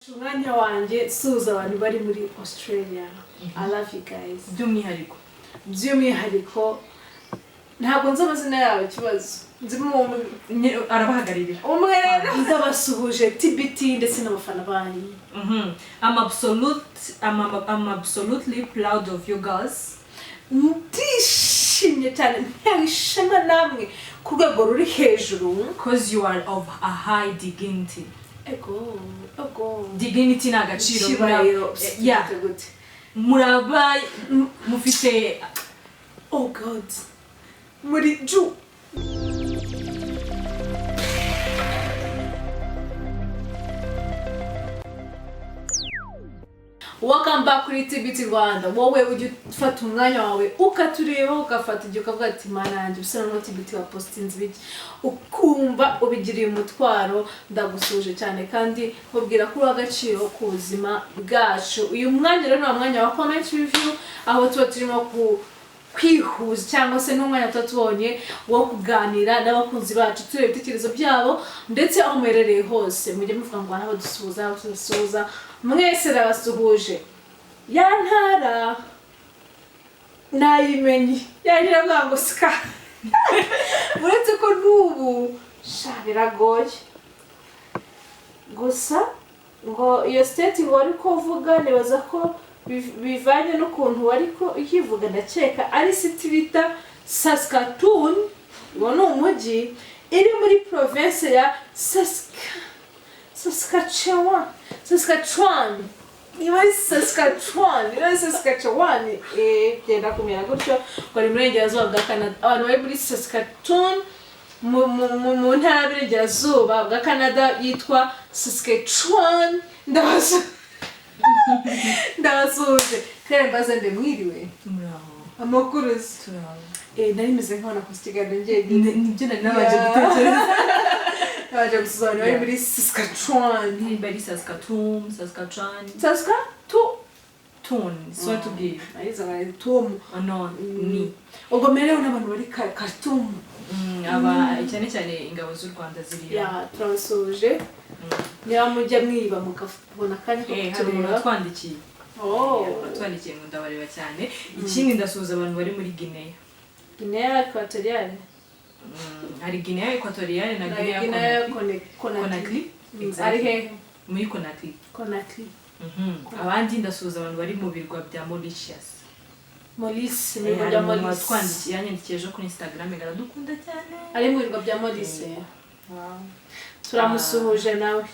Umwanya wanjye suza abantu bari muri Australia. I love you guys. By'umwihariko ntabwo nzi amazina yawe kibazo. Nzimo arabahagarira. Umwe ndabasuhuje TBT ndetse n'abafana banyu. I'm absolutely proud of you girls. Ndishimye cyane ntishema namwe ku rwego ruri hejuru Because you are of a high dignity. Ego. Dignity na agaciro. Yeah. Muraba mufite Oh God. Muri ju. Welcome back kuri TBT Rwanda. Wowe ujye ufata umwanya wawe ukatureba ugafata igihe ukavuga ati mananje bisa no TBT wa postinze biki ukumva ubigiriye umutwaro ndagusuje cyane kandi nkubwira ko agaciro ku buzima bwacu. Uyu mwanya rero ni umwanya wa comment review aho tuba turimo kwihuza cyangwa se n'umwanya tutatubonye wo kuganira n'abakunzi bacu tureba ibitekerezo byabo ndetse aho muherereye hose mujye muvuga ngo aho dusuhuza mwese rabasuhuje ya ntara nayimenye yagira bwango sika uretse ko n'ubu biragoye gusa ngo iyo state ngo ariko uvuga nibaza ko bivanye n'ukuntu wariko ukivuga ndakeka ari city bita Saskatoon uwo ni umujyi iri muri province ya Saskatchewan. Genda kumera gutyo ngo ni murengerazuba bwa Canada. Abantu bari muri Saskatoon mu ntara y'Iburengerazuba bwa Canada yitwa Saskatchewan. Ndabasuhuje kandi mbaze ndemwiriwe amakuru nari meze nk'abana ku kiganiro njyenyine nibyo nari nabaje gutekereza nabaje gusobanura bari muri Saskatchewan bari Saskatoon so to give ariza bari Tom ni ubwo merewe n'abantu bari Khartoum aba cyane ingabo z'u Rwanda ziri ya turasuje niba mujya mwiba mukabona kandi kutureba twandikiye twandikiye ngo ndabareba cyane ikindi ndasuhuza abantu bari muri Guinea Equatoriale hari Guinea Equatoriale na Guinea Conakry ari he muri Conakry abandi ndasuhuza abantu bari mu birwa bya Mauritius twandikiye yanyandikiye ejo kuri Instagram ngaradukunda cyane ari mu birwa bya Maurice turamusuhuje nawe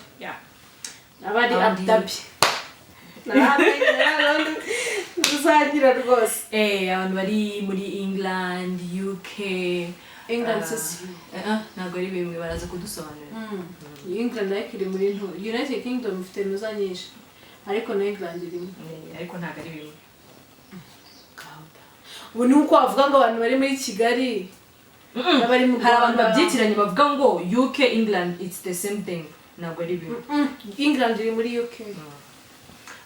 abari Abu Dhabi tuzagira rwose abantu bari muri England UK ntabwo ari bimwe baraza kudusobanurira England ariko iri muri United Kingdom ifite nuza nyinshi ariko na England irimo ariko ntabwo ari bimwe ubu ni uko wavuga ngo abantu bari muri Kigali hari abantu babyitiranye bavuga ngo UK England it's the same thing ntabwo ari bimwe England iri muri UK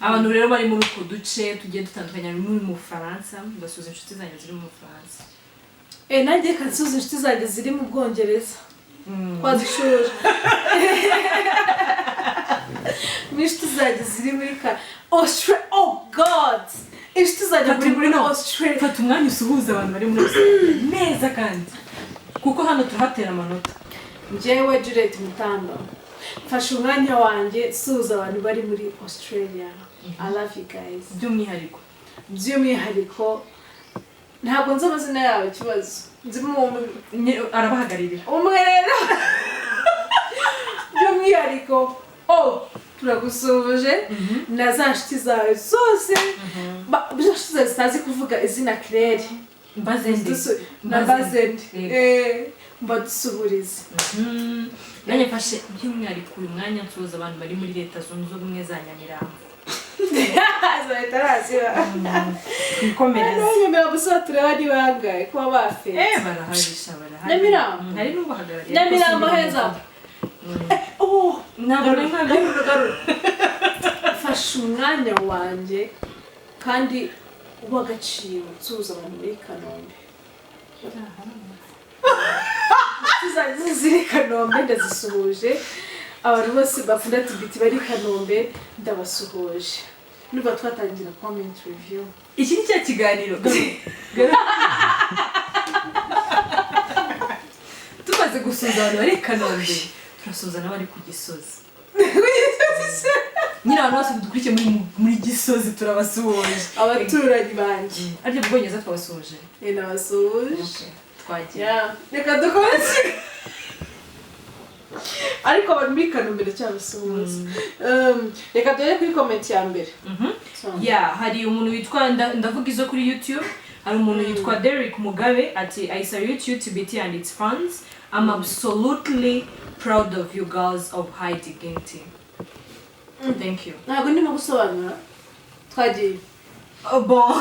abantu rero bari muri uko duce tugiye dutandukanye muri mu Faransa basuza inshuti zanjye ziri mu Faransa nanjye kansuza inshuti zanjye ziri mu Bwongereza kwazishuje inshuti zanjye ziri muri Australia. Oh God inshuti zanjye muri Australia fata umwanya usuhuza abantu bari muri Australia neza kandi kuko hano turahatera amanota njyewe Juliet Mutamba fasha umwanya wanjye suza abantu bari muri Australia. I love you guys. By'umwihariko ntabwo nzi amazina yawe kibazo nzimo arabahagarira umwe rero by'umwihariko turagusuhuje na za nshuti zawe zose nshuti zawe zitazi kuvuga izina Claire Mbazende mbadusuhurize nanjye mfashe by'umwihariko uyu mwanya nsuhuza abantu bari muri Leta Zunze Ubumwe za Nyamirambo twikomereza Nyamirambo gusa tureba ni bangahe kuba bafite baraharisha Nyamirambo hari n'ubahagarariye Nyamirambo heza ntabwo fasha umwanya wanjye kandi uw'agaciro nsuhuza abantu muri Kanombe ziri Kanombe ndazisuhuje abantu bose bakunda tibiti bari i Kanombe ndabasuhuje niba twatangira comment review iki ni cya kiganiro tumaze gusuza abantu bari i Kanombe turasuza n'abari ku Gisozi nyine abantu bose dukurikiye muri Gisozi turabasuhuje abaturanyi banjye ariko Bwongereza twabasuhuje nabasuhuje twagiye reka dukomeze ariko abantu muri Kanombe ndacyabasuhuza reka dore kuri comment ya mbere hari umuntu witwa ndavuga izo kuri YouTube hari umuntu witwa Derek Mugabe ati I salute you TBT and its fans. I'm absolutely proud of you girls of high dignity. Thank you. ntabwo ndimo gusobanura twagiye Bon.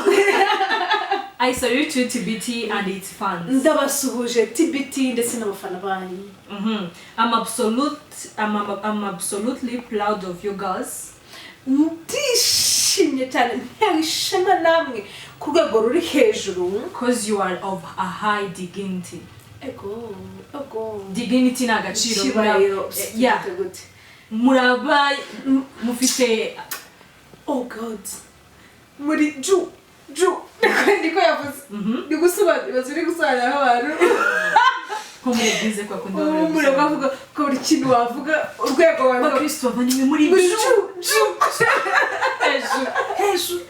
I salute you TBT and its fans. ndabasuhuje TBT ndetse n'abafana banyu I'm absolutely proud of you girls. ndishimye cyane ntewe ishema namwe ku rwego ruri hejuru Because you are of a high dignity. ego Dignity ni agaciro. kibayiro Yeah. Muraba mufite oh god muri ju ndiko yavuze ndi gusobanura ziri gusobanura abantu nko muri eglise kwa kundi umuntu bavuga ko buri kintu wavuga urwego wawe Bakristo bavanye muri ju hejuru.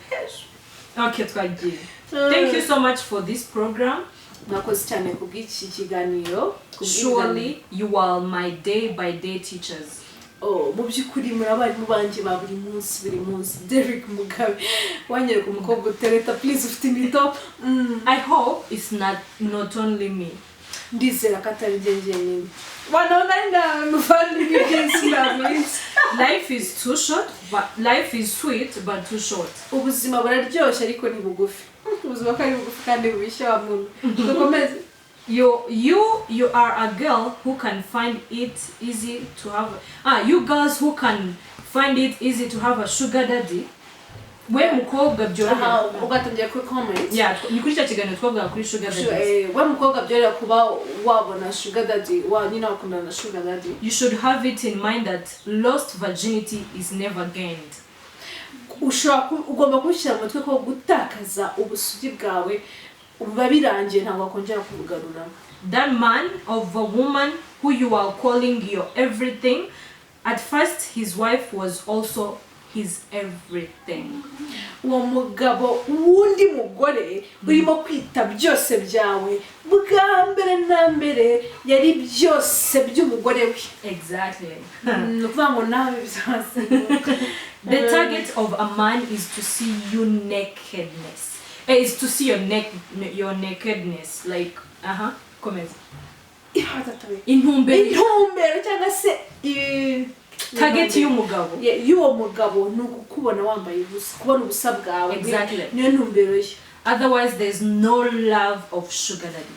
Okay, twagiye. Thank you so much for this program. nakoze cyane kubw'iki kiganiro Surely you are my day by day teachers. mu by'ukuri muri abarimu banjye ba buri munsi Derek Mugabe wanyereka umukobwa utereta please ufite imito I hope it's not only me. ndizera ko atari njye njyenyine wanabona ndamuvandimwe byinshi nabizi Life is too short, but life is sweet but too short. ubuzima buraryoshye ariko ni bugufi ubuzima ko ari bugufi kandi bubishya wa muntu dukomeze You are a girl who can find it easy to have you girls who can find it easy to have a sugar daddy. We mukobwa byorohera. ugatangiye kuri comment Ni kuri cya kiganiro twavuga kuri sugar daddy. we mukobwa byorohera kuba wabona sugar daddy nyine wakundana na sugar daddy. You should have it in mind that lost virginity is never gained. ugomba kubishyira mu mutwe ko gutakaza ubusugi bwawe biba birangiye ntabwo wakongera kubugarura. That man of a woman who you are calling your everything, at first his wife was also his everything. uwo mugabo wundi mugore urimo kwita byose byawe bwa mbere na mbere yari byose by'umugore we. Exactly. nukuvuga ngo nawe bizasemuka. The target of a man is to see you nakedness. Is to see your nakedness, like comment. intumbero cyangwa se target y'umugabo. y'uwo mugabo ni ukukubona wambaye ubusa, kubona ubusa bwawe. Exactly. niyo ntumbero ye. Otherwise there's no love of sugar daddy.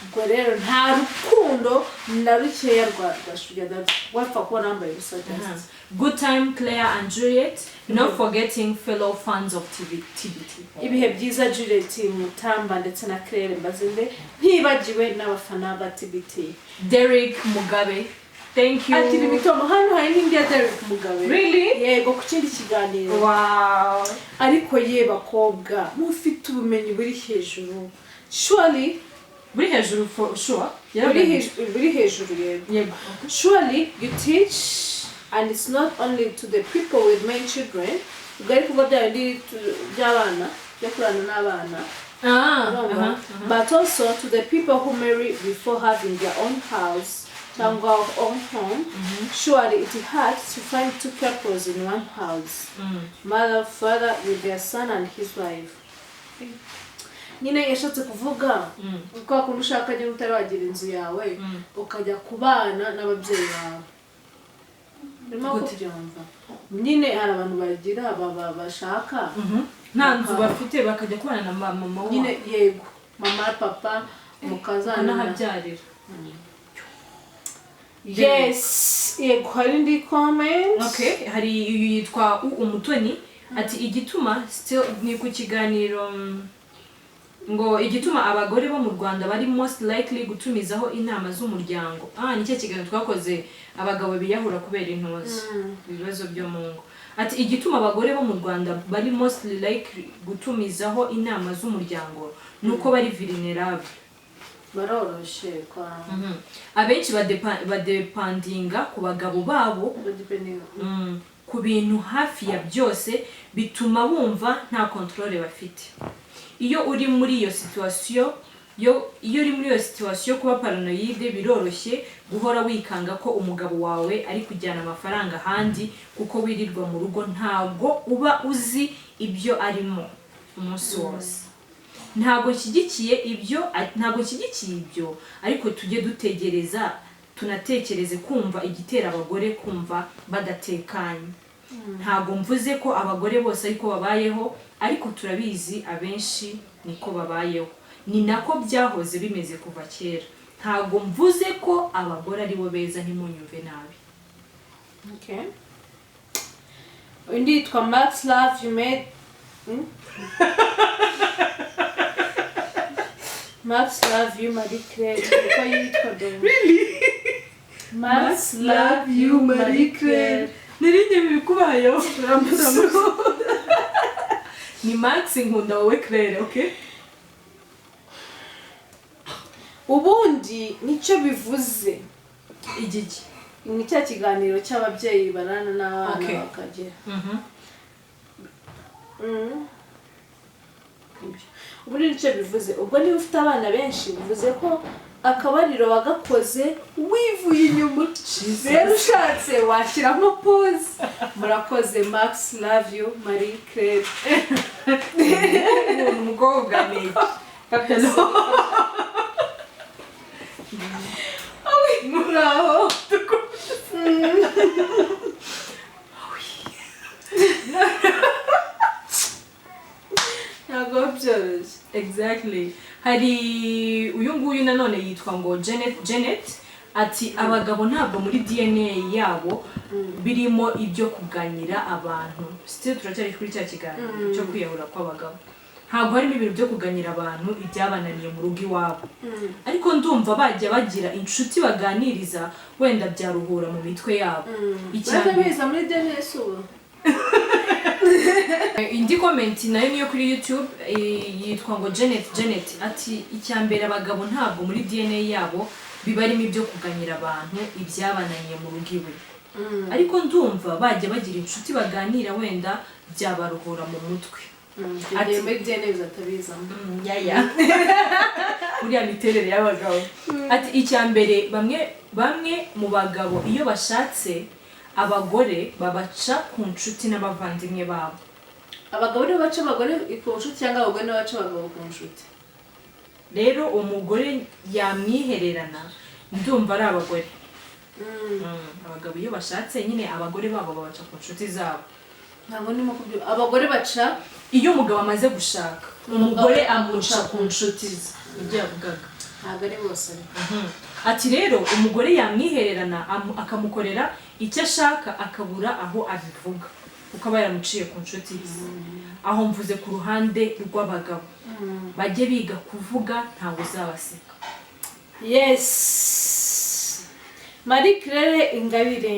ubwo rero nta rukundo na rukeya rwa sugar daddy wapfa kubona wambaye ubusa. Good time Claire and Juliet, not forgetting fellow fans of TBT. ibihe byiza Juliet Mutamba ndetse na Claire Mbazinde ntibagiwe n'abafana ba TBT. Derek Mugabe, thank you. ati bitomo hano hari n'indi ya Derek Mugabe. Really? yego ku kindi kiganiro. Wow. ariko ye bakobwa mufite ubumenyi buri hejuru. surely buri hejuru for sure. buri hejuru yego. surely you teach and it's not only to the people with many children ugari kuva byandi by'abana byo kurana n'abana but also to the people who marry before having their own house cyangwa own home. surely it is hard to find two couples in one house. Mother father with their son and his wife. nyine yashatse kuvuga kwa kuntu ushaka nyine utari wagira inzu yawe ukajya kubana n'ababyeyi bawe. urimo kubyumva nyine hari abantu bagira bashaka nta nzu bafite bakajya kubana na mama wabo. nyine yego mama papa mukazana n'ahabyarira. yes yego hari indi comment. Okay, hari yitwa Umutoni ati igituma still ni ku kiganiro ngo igituma abagore bo mu Rwanda bari most likely gutumizaho inama z'umuryango. Nicyo kiganiro twakoze abagabo biyahura kubera intozi ibibazo byo mu ngo. Ati igituma abagore bo mu Rwanda bari most likely gutumizaho inama z'umuryango nuko bari vulnerable. baroroshe kwa Abenshi badepandinga ku bagabo babo ku bintu hafi ya byose bituma bumva nta control bafite. Iyo uri muri iyo situation kuba paranoide biroroshye guhora wikanga ko umugabo wawe ari kujyana amafaranga handi kuko wirirwa mu rugo ntabwo uba uzi ibyo arimo umunsi wose. Ntabwo nshyigikiye ibyo ariko tujye dutegereza tunatekereze kumva igitera abagore kumva badatekanye. Ntabwo mvuze ko abagore bose ariko babayeho ariko turabizi abenshi niko babayeho, ni nako byahoze bimeze kuva kera. Ntabwo mvuze ko abagore ari bo beza, ntimunyumve nabi. Okay. Undi yitwa Max Love You Made Max Love You Marie Claire. Uko yitwa Really? Max Love You Marie Claire. Nirinde bikubayeho. Ni Max nkunda wowe Claire, okay? Ubundi nicyo bivuze Igiki. ni cya kiganiro cy'ababyeyi barana n'abana Okay. bakagera. Ubundi nicyo bivuze. Ubwo niba ufite abana benshi bivuze ko akabariro wagakoze wivuye inyuma. Rero ushatse washyiramo pause. Murakoze. Max Love You Marie Claire. Umukobwa ni Muraho. Ntabwo byoroshye. Exactly. Hari uyu nguyu nanone yitwa ngo Janet ati abagabo ntabwo muri DNA yabo birimo ibyo kuganira abantu. Still turacyari kuri cya kiganiro cyo kwiyahura kw'abagabo. Ntabwo harimo ibintu byo kuganira abantu ibyabananiye mu rugo iwabo. Ariko ndumva bajya bagira inshuti baganiriza wenda byaruhura mu mitwe yabo. Barabiza muri DNS ubu. Indi comment nayo niyo kuri YouTube yitwa ngo Janet ati icyambere abagabo ntabwo muri DNA yabo bibarimo ibyo kuganira abantu ibyabananiye mu rugo iwe. Ariko ndumva bajya bagira inshuti baganira wenda byabaruhura mu mutwe. Ati muri DNS atabizamo. Uriya miterere y'abagabo. Ati icyambere bamwe mu bagabo iyo bashatse abagore babaca ku nshuti n'abavandimwe babo. Abagabo nibo baca abagore ku nshuti cyangwa abagore nibo baca abagabo ku nshuti? Rero umugore yamwihererana ndumva ari abagore. Abagabo iyo bashatse nyine abagore babo babaca ku nshuti zabo. Ntabwo ndimo kubyumva. Abagore baca iyo umugabo amaze gushaka umugore amuca ku nshuti ze. Ibyo yavugaga. Ntabwo ari bose. Ati rero umugore yamwihererana akamukorera icyo ashaka akabura aho abivuga kuko aba yaramuciye ku nshuti ze. Aho mvuze ku ruhande rw'abagabo bajye biga kuvuga ntawe uzabaseka. Yes. Marie Claire Ingabire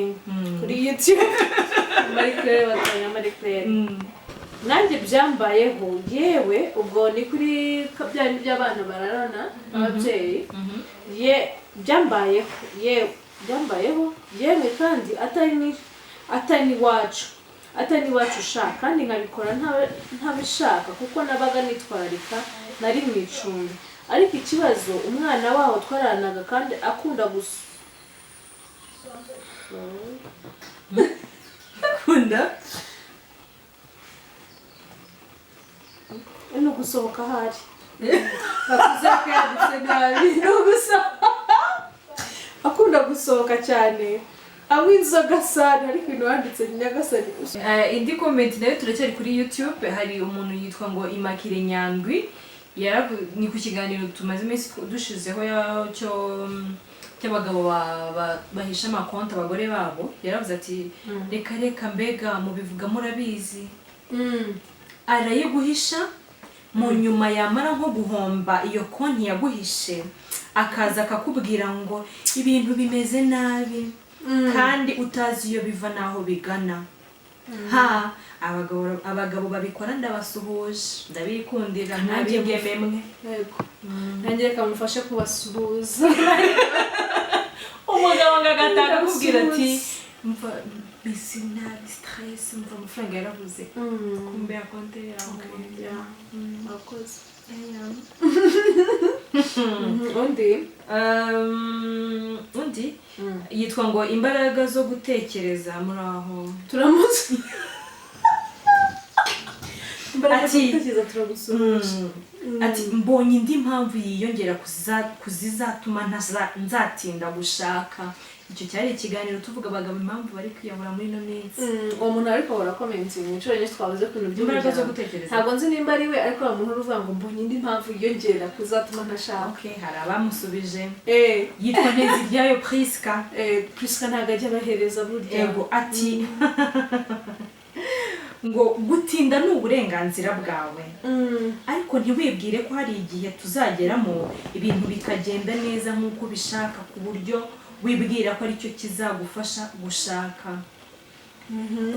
kuri YouTube. Marie Claire batanya Marie Claire. Nanjye byambayeho yewe ubwo ni kuri kabyani by'abana bararana ababyeyi. Byambayeho yewe kandi atari wacu ushaka kandi nkabikora ntabishaka kuko nabaga nitwararika nari mu icumbi. Ariko ikibazo umwana waho twaranaga kandi akunda no gusohoka hari. Bavuze ko yadutse nabi no gusohoka. Akunda gusohoka cyane. Anywa inzoga sana ariko wanditse Nyagasani. Indi comment nayo turacyari kuri YouTube. Hari umuntu yitwa ngo Imakire Nyandwi ni ku kiganiro tumaze iminsi dushizeho cy'abagabo bahisha amakonti abagore babo. Yaravuze ati reka mbega mubivuga murabizi. Arayiguhisha mu nyuma yamara nko guhomba iyo konti yaguhishe akaza akakubwira ngo ibintu bimeze nabi kandi utazi iyo biva n'aho bigana. Abagabo babikora ndabasuhuje ndabikundira ntabigememwe. Yego nanjye reka mufashe kubasuhuza. Umugabo ngagatanga akubwira ati mva bisi nabi stress mva amafaranga yarabuze kumbe ya konti yawe. Akoze undi yitwa ngo imbaraga zo gutekereza muri aho turamutse. ati mbonye indi mpamvu yiyongera kuzizatuma nzatinda gushaka. Icyo cyari ikiganiro tuvuga abagabo impamvu bari kwiyahura muri ino minsi. Uwo muntu ariko barakomenze mu inshuro nyinshi twavuze ku bintu by'imbaraga zo gutekereza. Ntabwo nzi nimba ari we ariko uwo muntu uruvuga ngo mbonye indi mpamvu yiyongera kuzatuma ntashaka. Okay, hari abamusubije. Yitwa Nteziryayo Priska. Priska ntabwo ajya abahereza burya. Yego ati ngo gutinda ni uburenganzira bwawe ariko ntiwibwire ko hari igihe tuzageramo ibintu bikagenda neza nk'uko ubishaka ku buryo wibwira ko aricyo kizagufasha gushaka.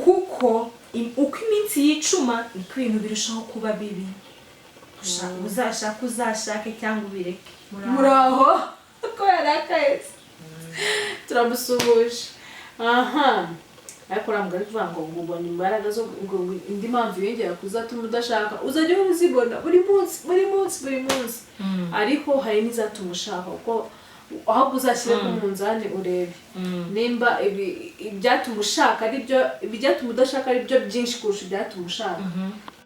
Kuko uko iminsi yicuma niko ibintu birushaho kuba bibi. Uzashake cyangwa ubireke. Muraho ko yarakaye. Turamusuhuje. Ariko ramugari kuvuga ngo ubona imbaraga zo indi mpamvu yongera kuzatuma udashaka uzajya uzibona buri munsi. Ariko hari n'izatuma ushaka uko ahubwo uzashyire ku munzani urebe nimba ibyatuma ushaka ari byo ibyatuma udashaka ari byo byinshi kurusha ibyatuma ushaka.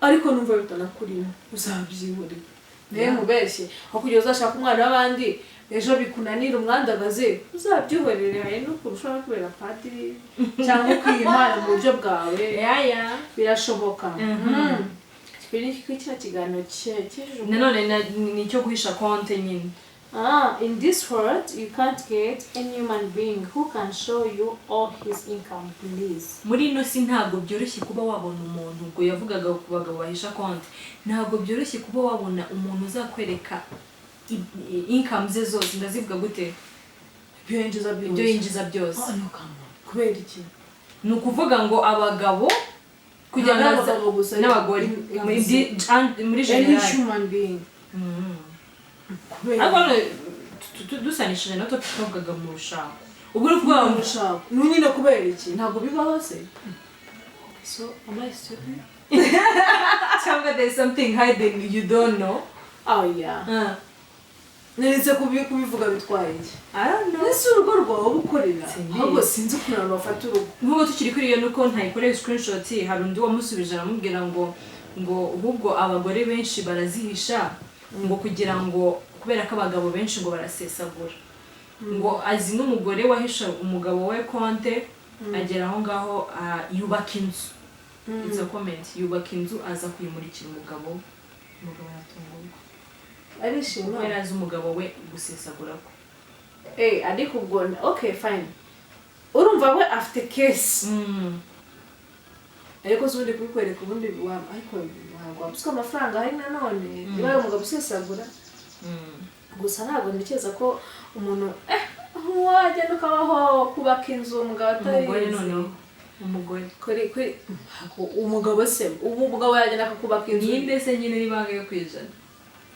Ariko numva bitanakurimo uzabyihorera. Niyo mubeshye aho kugira uzashaka umwana w'abandi ejo bikunanira umwandagaze uzabyihorere. Hari no kurushaho kubera padiri cyangwa kwiyimana mu buryo bwawe birashoboka. Kiriya kiganiro nanone ni icyo guhisha konti nyine. In this world you can't get any human being who can show you all his income please. Muri ino si ntabwo byoroshye kuba wabona umuntu ubwo yavugaga ku bagabo bahisha konti. Ntabwo byoroshye kuba wabona umuntu uzakwereka income ze zose. Ndazivuga gute? Ibyo yinjiza byose. Kubera iki? Ni ukuvuga ngo abagabo kugira ngo n'abagore muri generali. Dusanishije na topic twavugaga mu rushako. Ubwo ruvuga mu rushako. Nyine kubera iki? Ntabwo bibaho se. So am I stupid? Cyangwa there's something hiding you don't know. Narize kubivuga bitwaye iki? I don't know. Ese urugo rwawe ubukorera? Ahubwo sinzi ukuntu abantu bafata urugo. Nk'uko tukiri kuri iyo nuko ntayikoreye screenshot hari undi wamusubije aramubwira ngo ahubwo abagore benshi barazihisha ngo kugira ngo kubera ko abagabo benshi ngo barasesagura. Ngo azi n'umugore wahisha umugabo we konte agera aho ngaho yubaka inzu. It's a comment. Yubaka inzu aza kuyimurikira umugabo aratungurwa. Arishima yarazi umugabo we gusesagura ko. Ariko ubwo okay fine. Urumva we after case. Ariko zundi kubikwereka ubundi ariko ntabwo wabuswa amafaranga hari nanone. Niba umugabo usesagura. Gusa ntabwo ndikeza ko umuntu wajya nukabaho kubaka inzu umugabo atari umugore noneho umugore kuri umugabo se umugabo yajya nakubaka inzu ninde se nyine nibanga yo kwijana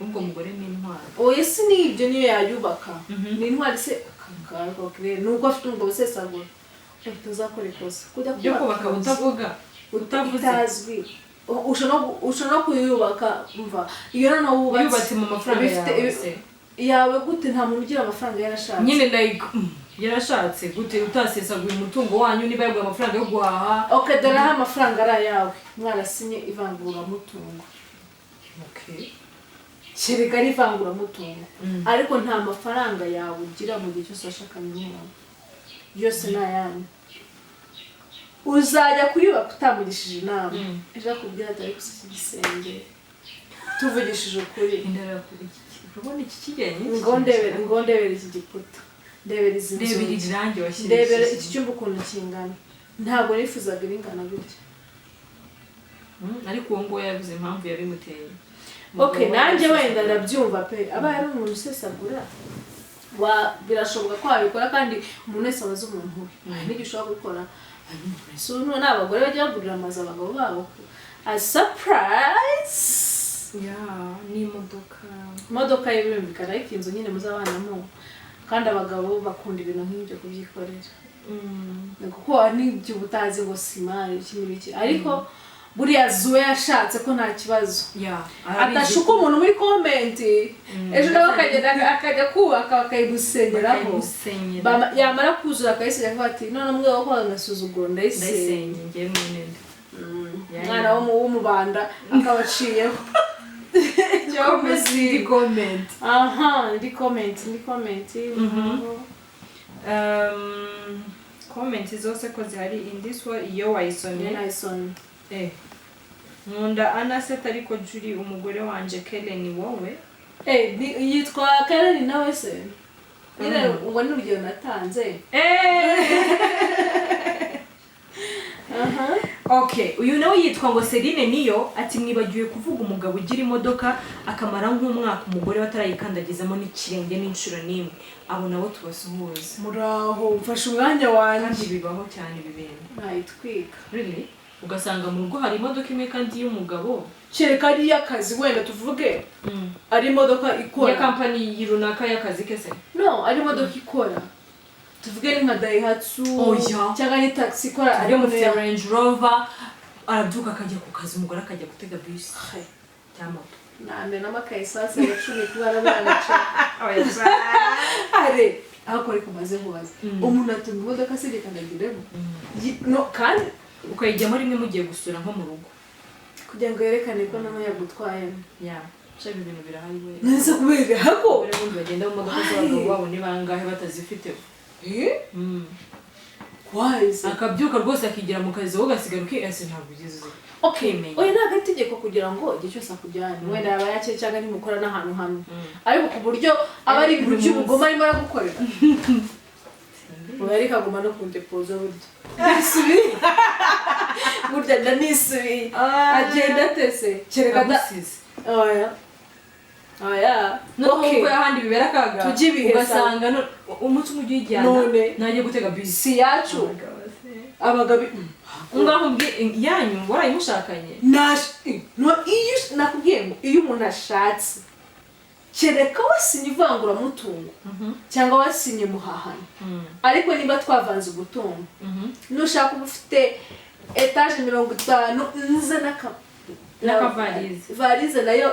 ubwo umugore ni intwari. Oya si nibyo niyo yayubaka ni intwari se kangaho kire nuko afite umugabo usesagura utazakora ikosa kujya kubaka utavuga utazwi ushobora kuyubaka umva iyo noneho wubatse mu mafaranga yawe gute nta muntu ugira amafaranga yarashatse nyine like yarashatse gute utasesaguye umutungo wanyu niba yaguye amafaranga yo guhaha. Okay dore aha amafaranga ari ayawe mwarasinye ivangura mutungo. Okay Shereka ari ivangura mutungo ariko nta mafaranga yawe ugira mu gihe cyose washakanye n'umuntu yose nayane uzajya kuyubaka utamugishije inama ejo kubwira atari gusika igisenge tuvugishije ukuri urabona iki kijyanye ngondebera iki gikuta ndebera izi nzu ndebera irangi washyiriye ndebera iki cyumba ukuntu kingana ntabwo nifuzaga iringana gutya ariko uwo ngo yavuze impamvu yabimuteye okay nanjye wenda ndabyumva pe aba ari umuntu usesagura birashoboka ko wabikora kandi umuntu wese abaza umuntu we n'icyo ushobora gukora so n'abagore bajya bagurira amazu abagabo babo a surprise ni imodoka y'ibirumvikana ariko inzu nyine muzabanamo kandi abagabo bakunda ibintu nk'ibyo kubyikorera kuko n'ibyo ubutazi ngo sima iki n'ibiki ariko buriya Zuwe yashatse ko nta kibazo atashuka umuntu muri komenti ejo nawe akajya kubaka bakayigusenyeraho yamara kuzura akayisenya akavuga ati none umwe wo kwanga agasuzuguro ndayisenye ngiye mwinende umwana w'umubanda akabaciyeho ndi comment comment zose ko zihari in this one iyo wayisomye nkunda Anaset ariko Julie umugore wanje Kellen wowe yitwa Kellen nawe se nyine ngo ni urugero natanze okay uyu nawe yitwa ngo Celine niyo ati mwibagiwe kuvuga umugabo ugira imodoka akamara nk'umwaka umugore batarayikandagizamo n'ikirenge n'inshuro n'imwe abo nabo tubasuhuza muraho mfashe umwanya wanjye kandi bibaho cyane ibintu nayitwika really ugasanga mu rugo hari imodoka imwe kandi y'umugabo kereka ari y'akazi wenda tuvuge ari imodoka ikora ya company runaka y'akazi kese no ari imodoka ikora tuvuge ni nka Daihatsu cyangwa ni taxi ikora ari mu Range Rover arabyuka akajya ku kazi umugore akajya gutega bus cyangwa nande n'amakayisase ya 10 kubara banaca are akora kumaze hubaza umuntu atunga imodoka se gikandagiremo no kandi ukayijyamo rimwe mugiye gusura nko mu rugo kugira ngo yerekane ko nawe yagutwaye shaje ibintu birahari we nese kubera hako ubundi bagenda mu modoka z'abagabo babo ni bangahe batazifite wise akabyuka rwose akigira mu kazi wowe gasigara ese ntabwo ugeze oya nta gategeko kugira ngo igihe cyose akujyane wenda yaba yakeye cyangwa nimukora n'ahantu hamwe ariko ku buryo aba ari ibintu by'ubugoma arimo aragukorera Mwari kaguma no kundepoza burya. Nisubi. Burya ndanisubi. Agenda tese. Kereka dasize. Oya. Oya. Okay. Nuko yahandi bibera kaga. Tujibihesa. Ugasanga umunsi umujyi ijyana. None nagiye gutega bisi. Si yacu. Abagabi. Ngaho yanyu warayimushakanye. No iyo nakubwiye ngo iyo umuntu ashatse kereka wasinye ivangura mutungo cyangwa wasinye muhahana ariko niba twavanze ubutungo nushaka ufite etage 50 nza n'akavalize valize nayo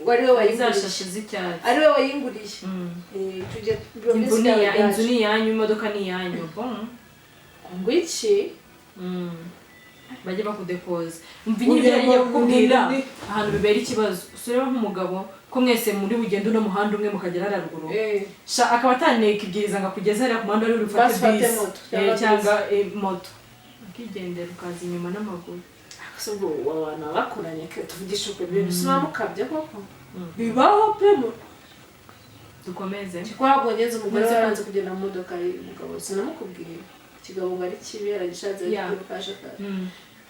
wari we wayizashashe z'icyatsi ari we wayinguriye tuje inzu ni yanyu imodoka ni yanyu ngo iki bajye bakudepoza umvinyije yagiye kukubwira ahantu bibera ikibazo usubira nk'umugabo ko mwese muri bugendo no muhanda umwe mukagera haruguru sha akaba ataneka ibwiriza nga kugeza ari ku muhanda ari rufate bisi cyangwa moto akigendera ukaza inyuma n'amaguru akasugo wana bakoranye ke tuvugisha uko ibintu sima mukabye koko bibaho premo dukomeze twabonyeze umugore waranze kugenda mu modoka y'umugabo sinamukubwiye kigabo ngari kibi yaragishaze y'ukashaka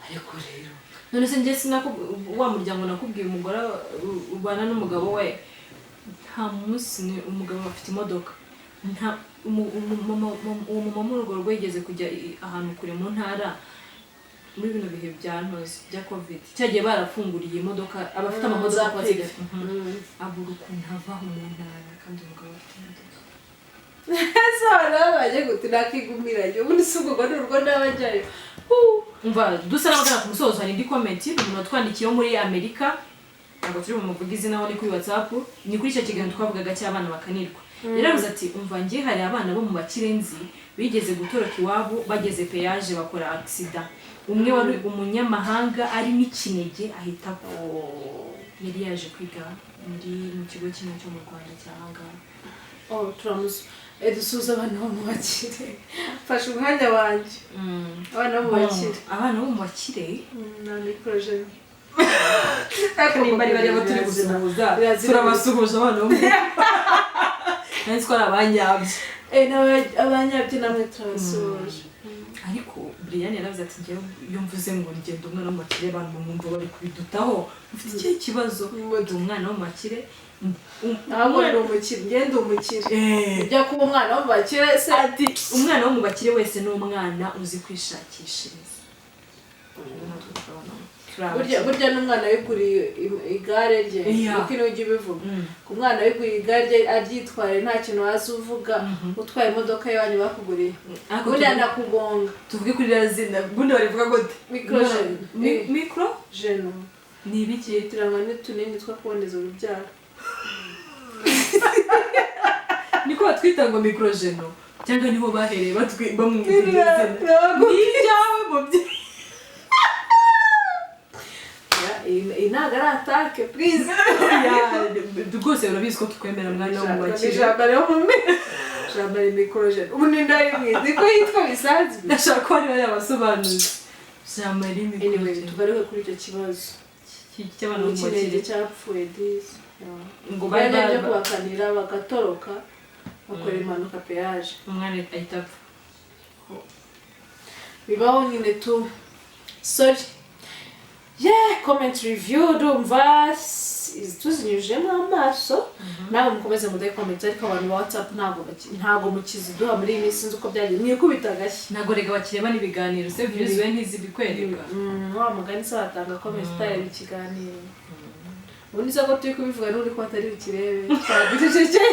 ariko rero none se nje sinako wa muryango nakubwiye umugore ubana n'umugabo we nta munsi ni umugabo afite imodoka nta umumama mu rugo rwegeze kujya ahantu kure mu ntara muri bino bihe byantoze bya covid cyagiye barafunguriye imodoka abafite amamodoka kwaziga abura ukuntu avaho mu ntara kandi umugabo afite imodoka Sara baje gutinakigumiranye ubundi sugo n'urwo n'abajyayo umva dusara bagana ku musozo hari ndi comment umuntu watwandikiye muri Amerika ntabwo turi mu muvugizi naho ni kuri WhatsApp ni kuri icyo kiganiro twavugaga cy'abana bakanirwa yaravuze ati umva ngiye hari abana bo mu bakirenzi bigeze gutoroka iwabo bageze peage bakora accident umwe wari umunyamahanga ari n'ikinege ahita yari yaje kwiga mu kigo kimwe cyo mu Rwanda cyahanga turamuzi dusuza abana bo mu bakire fasha umwanya wanje abana bo mu bakire nani projet nimba bari baturi gusuhuza turabasuhuje abana bo nzi ko ari abanyabye abanyabye namwe turabasuhuje ariko Brian yaravuze ati njyewe iyo mvuze ngo ngenda umwana w'umukire abantu bamwumva bari kubidutaho ufite ikihe kibazo ndi umwana w'umukire ntabwo ndi umukire ngenda umukire ujya kuba umwana w'umukire se ati umwana wo mu bakire wese ni umwana uzi kwishakishiriza burya n'umwana wiguriye igare rye kuko ino ujya ubivuga ku mwana wiguriye igare rye aryitware nta kintu waza uvuga utwaye imodoka y'iwanyu bakuguriye burya ndakugonga tuvuge kuri rya zina ubundi barivuga ngo mikro jeno ni ibiki yitiranywa n'utunini two kuboneza urubyaro niko batwita ngo mikro jeno cyangwa niho bahereye bamwumvira izina ni ibyawe mubyeyi ntabwo ari atake please rwose urabizi ko tukwemera mwana wo mu bakire ijambo rero ijambo ari mikorojene ubu ni ndarimwe niko yitwa bisanzwe ndashaka ko hariho yabasobanuzi ijambo ari mikorojene tugaruke kuri icyo kibazo cy'abana bo mu bakire ikirenge cyapfuye disi ngo bari byo kubakanira bagatoroka bakora impanuka peyaje umwana ahita apfa bibaho nyine tu sorry comment review ndumva tuzinyujemo amaso nawe mukomeze mudahe comment ariko abantu ba WhatsApp ntago mukiziduha muri iyi minsi sinzi uko byagiye mwikubita agashyi ntago rega bakireba n'ibiganiro se views we ntizibikwereka wa mugani se watanga comment utareba ikiganiro ubundi se ko turi kubivuga n'uri ko atari bukirebe twagiceceke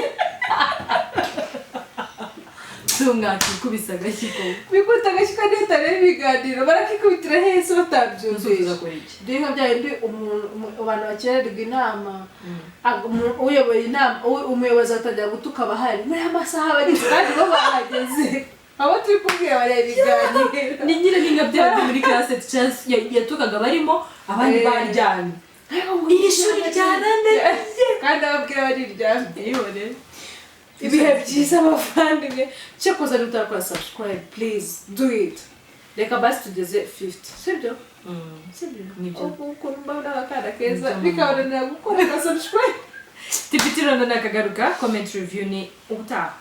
tumwakikubisa agashyi ko bikuta agashyi ko n'itareba ibiganiro barakikubitira hese batabyumvira dore nka bya bindi abantu bakererwa inama uyoboye inama umuyobozi atangira gutuka abahari muri amasaha bageze kandi bo bahageze abo turi kubwira bareba ibiganiro ni nyine ni nka bya bindi muri classe yatukaga barimo abandi baryamye iri shuri ryanane kandi ababwira bariryamye ibihe byiza abavandimwe cyo kuza n'utakora subscribe please do it reka basi tugeze 50 sibyo nibyo ukuntu mbona akana keza bikabonera gukora subscribe tipitirano nakagaruka comment review ni ubutaha